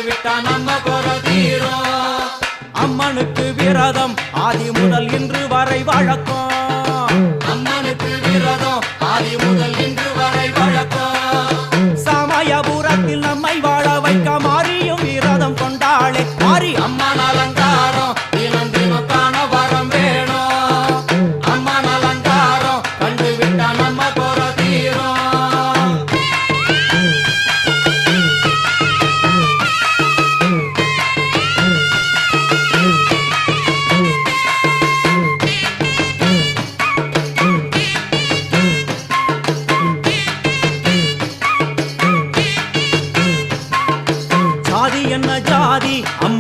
விட்டா நம்ம குறை தீரும். அம்மனுக்கு விரதம் ஆதி முதல் இன்று வரை வழக்கம். அம்மனுக்கு விரதம் ஆதி முதல் இன்று வரை வழக்கம். சமயபுரத்தில் நம்மை வாழ வைக்க மாறியும் விரதம் கொண்டாளே மாறி அம்மன் அலங்காரம் தினம் தினம் காண வரம் வேணும். அம்மன் அலங்காரம் கண்டு விட்டா நம்ம குறை தீரும். ஜாதி என்ன ஜாதி அம்மா